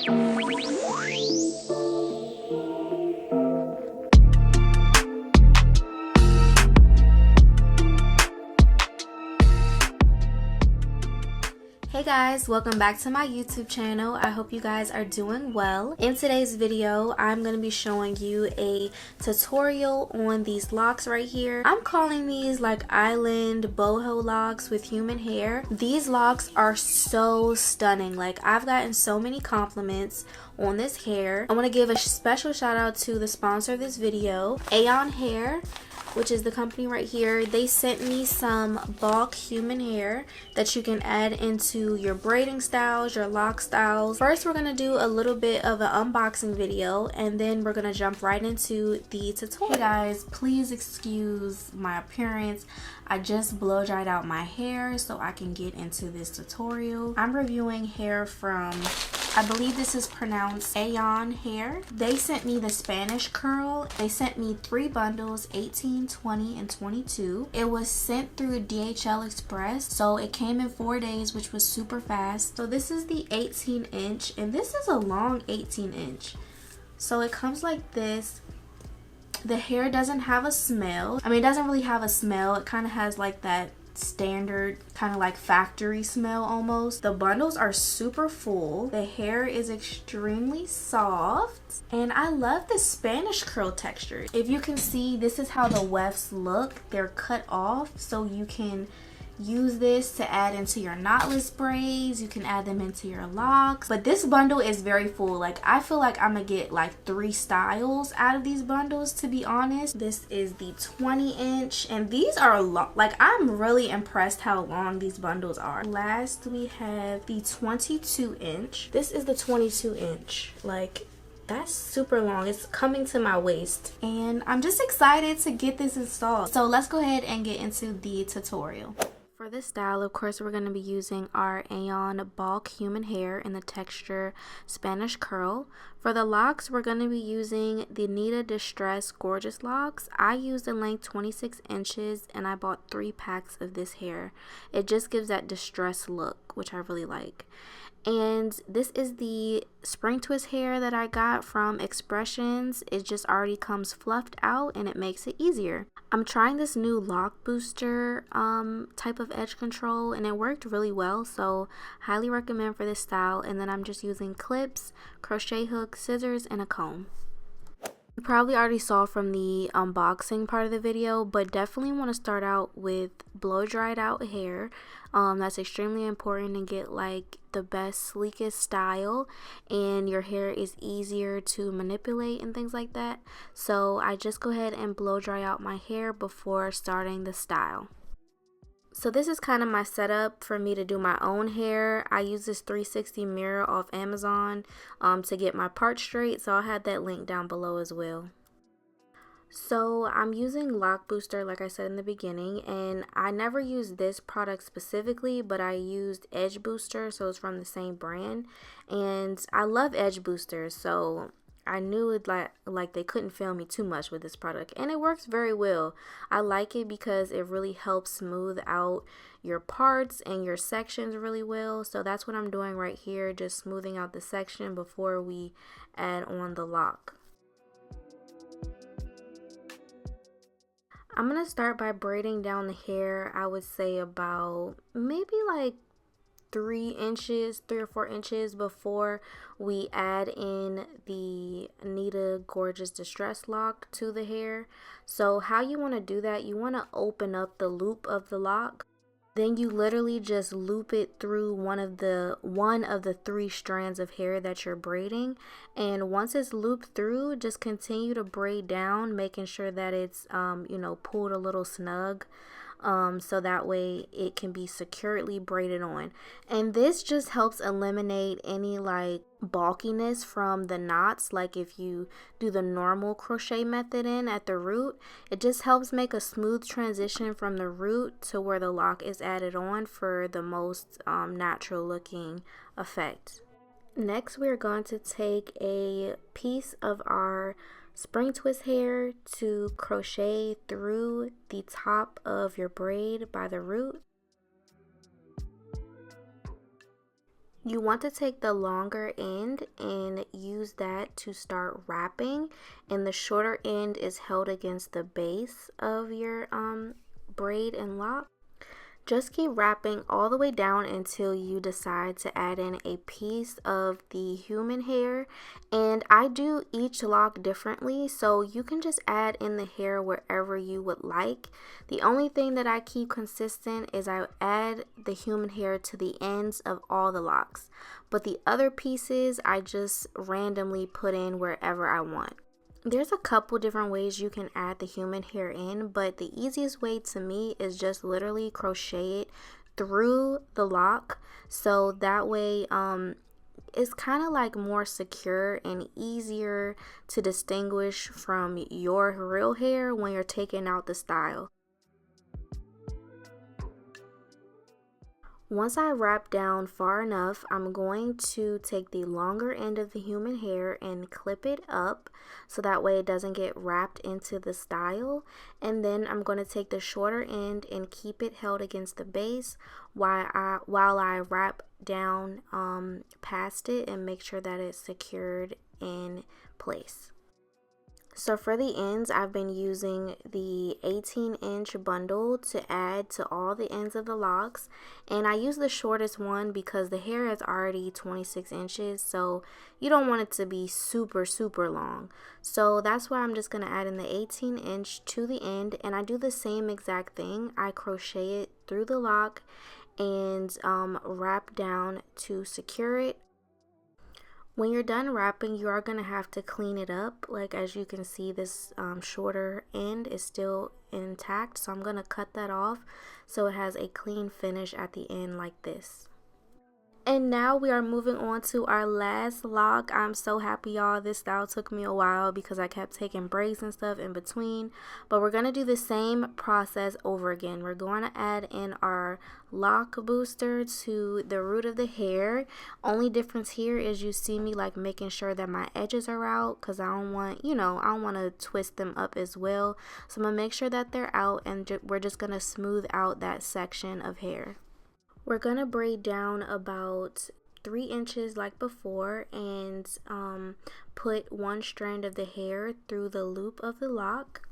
Hey guys, welcome back to my YouTube channel. I hope you guys are doing well. In today's video, I'm going to be showing you a tutorial on these locks right here. I'm calling these like island boho locks with human hair. These locks are so stunning. Like, I've gotten so many compliments on this hair. I want to give a special shout out to the sponsor of this video, Eayonhair, which is the company right here. They sent me some bulk human hair that you can add into your braiding styles, your lock styles. First, we're gonna do a little bit of an unboxing video, and then we're gonna jump right into the tutorial. Hey guys, please excuse my appearance. I just blow dried out my hair so I can get into this tutorial. I'm reviewing hair from, I believe this is pronounced Eayonhair. They sent me the Spanish curl. They sent me 3 bundles, 18, 20, and 22. It was sent through DHL Express, so it came in 4 days, which was super fast. So this is the 18-inch, and this is a long 18-inch. So it comes like this. The hair doesn't have a smell. I mean, it doesn't really have a smell. It kind of has like that standard kind of like factory smell almost. The bundles are super full. The hair is extremely soft, and I love the Spanish curl texture. If you can see, this is how the wefts look. They're cut off, so you can use this to add into your knotless braids. You can add them into your locks. But this bundle is very full. Like, I feel like I'm gonna get like 3 styles out of these bundles, to be honest. This is the 20-inch, and these are long. Like, I'm really impressed how long these bundles are. Last, we have the 22-inch. This is the 22-inch. Like, that's super long. It's coming to my waist, and I'm just excited to get this installed. So let's go ahead and get into the tutorial. For this style, of course, we're going to be using our Eayon bulk human hair in the texture Spanish curl. For the locks, we're going to be using the Nita Distress Gorgeous Locks. I used the length 26 inches, and I bought 3 packs of this hair. It just gives that distress look, which I really like. And this is the spring twist hair that I got from Expressions. It just already comes fluffed out, and it makes it easier. I'm trying this new lock booster type of edge control, and it worked really well, so highly recommend for this style. And then I'm just using clips, crochet hook, scissors, and a comb. You probably already saw from the unboxing part of the video, but definitely want to start out with blow dried out hair. That's extremely important to get like the best, sleekest style, and your hair is easier to manipulate and things like that. So I just go ahead and blow dry out my hair before starting the style. So this is kind of my setup for me to do my own hair. I use this 360 mirror off Amazon to get my part straight, so I'll have that link down below as well. So I'm using Lock Booster, like I said in the beginning, and I never used this product specifically, but I used Edge Booster, so it's from the same brand, and I love Edge Booster, so I knew it like they couldn't fail me too much with this product, and it works very well. I like it because it really helps smooth out your parts and your sections really well. So that's what I'm doing right here, just smoothing out the section before we add on the lock. I'm gonna start by braiding down the hair. I would say about maybe like 3 or 4 inches before we add in the Nita Gorgeous Distress Lock to the hair. So how you want to do that, you want to open up the loop of the lock. Then you literally just loop it through one of the 3 strands of hair that you're braiding, and once it's looped through, just continue to braid down, making sure that it's pulled a little snug, so that way it can be securely braided on. And this just helps eliminate any like bulkiness from the knots. Like if you do the normal crochet method in at the root, it just helps make a smooth transition from the root to where the lock is added on for the most natural looking effect. Next, we're going to take a piece of our spring twist hair to crochet through the top of your braid by the root. You want to take the longer end and use that to start wrapping, and the shorter end is held against the base of your braid and lock. Just keep wrapping all the way down until you decide to add in a piece of the human hair. And I do each lock differently, so you can just add in the hair wherever you would like. The only thing that I keep consistent is I add the human hair to the ends of all the locks. But the other pieces I just randomly put in wherever I want. There's a couple different ways you can add the human hair in, but the easiest way to me is just literally crochet it through the lock, so that way it's kind of like more secure and easier to distinguish from your real hair when you're taking out the style. Once I wrap down far enough, I'm going to take the longer end of the human hair and clip it up so that way it doesn't get wrapped into the style. And then I'm going to take the shorter end and keep it held against the base while I wrap down past it and make sure that it's secured in place. So for the ends, I've been using the 18-inch bundle to add to all the ends of the locks. And I use the shortest one because the hair is already 26 inches. So you don't want it to be super, super long. So that's why I'm just going to add in the 18-inch to the end. And I do the same exact thing. I crochet it through the lock and wrap down to secure it. When you're done wrapping, you are going to have to clean it up. Like as you can see, this shorter end is still intact. So I'm going to cut that off so it has a clean finish at the end like this. And now we are moving on to our last lock. I'm so happy, y'all. This style took me a while because I kept taking breaks and stuff in between. But we're going to do the same process over again. We're going to add in our lock booster to the root of the hair. Only difference here is you see me like making sure that my edges are out because I don't want, I don't want to twist them up as well. So I'm going to make sure that they're out, and we're just going to smooth out that section of hair. We're going to braid down about 3 inches like before and put one strand of the hair through the loop of the lock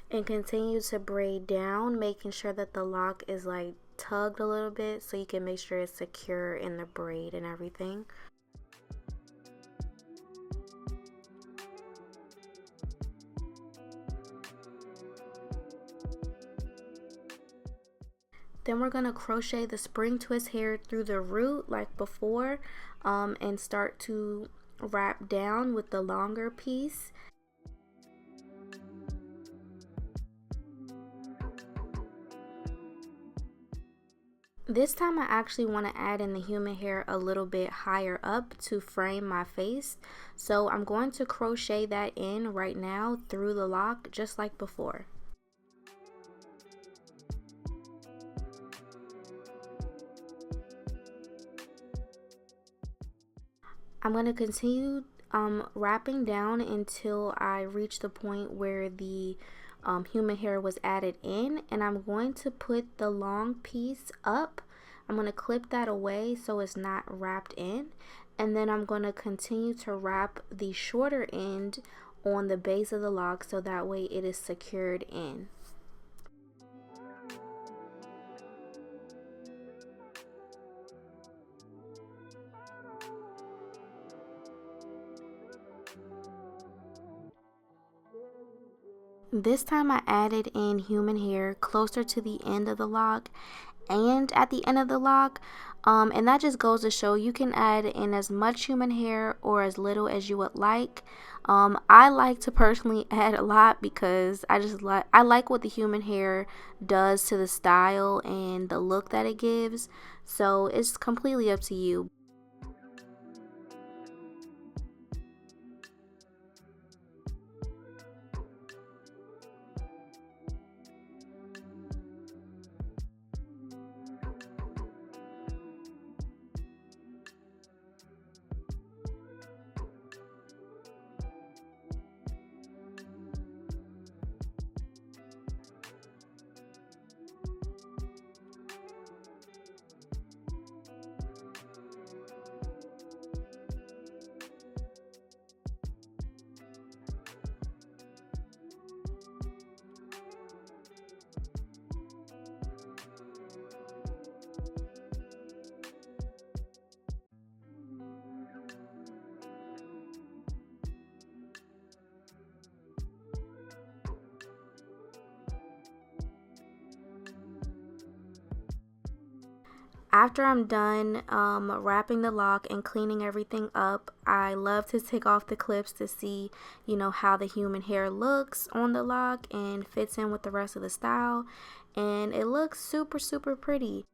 and continue to braid down, making sure that the lock is like tugged a little bit so you can make sure it's secure in the braid and everything. Then we're going to crochet the spring twist hair through the root like before and start to wrap down with the longer piece. This time I actually want to add in the human hair a little bit higher up to frame my face. So I'm going to crochet that in right now through the lock just like before. I'm going to continue wrapping down until I reach the point where the human hair was added in, and I'm going to put the long piece up. I'm going to clip that away so it's not wrapped in, and then I'm going to continue to wrap the shorter end on the base of the lock so that way it is secured in. This time I added in human hair closer to the end of the lock and at the end of the lock, and that just goes to show you can add in as much human hair or as little as you would like. I like to personally add a lot because I like what the human hair does to the style and the look that it gives, so it's completely up to you. After I'm done wrapping the lock and cleaning everything up, I love to take off the clips to see, you know, how the human hair looks on the lock and fits in with the rest of the style. And it looks super, super pretty.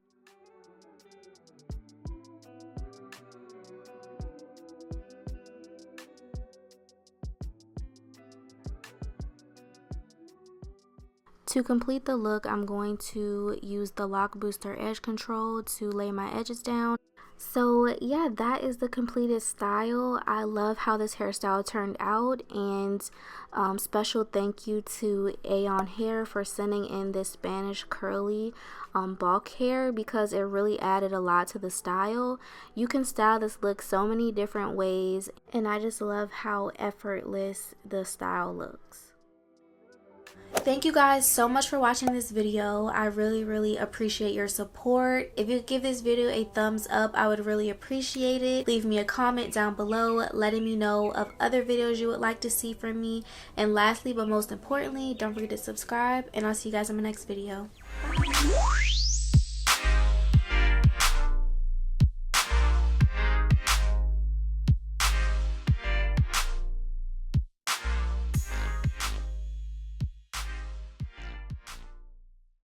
To complete the look, I'm going to use the Lock Booster Edge Control to lay my edges down. So yeah, that is the completed style. I love how this hairstyle turned out, and special thank you to Eayonhair for sending in this Spanish curly bulk hair, because it really added a lot to the style. You can style this look so many different ways, and I just love how effortless the style looks. Thank you guys so much for watching this video. I really appreciate your support. If you give this video a thumbs up, I would really appreciate it. Leave me a comment down below letting me know of other videos you would like to see from me. And lastly, but most importantly, don't forget to subscribe, and I'll see you guys in my next video. Bye.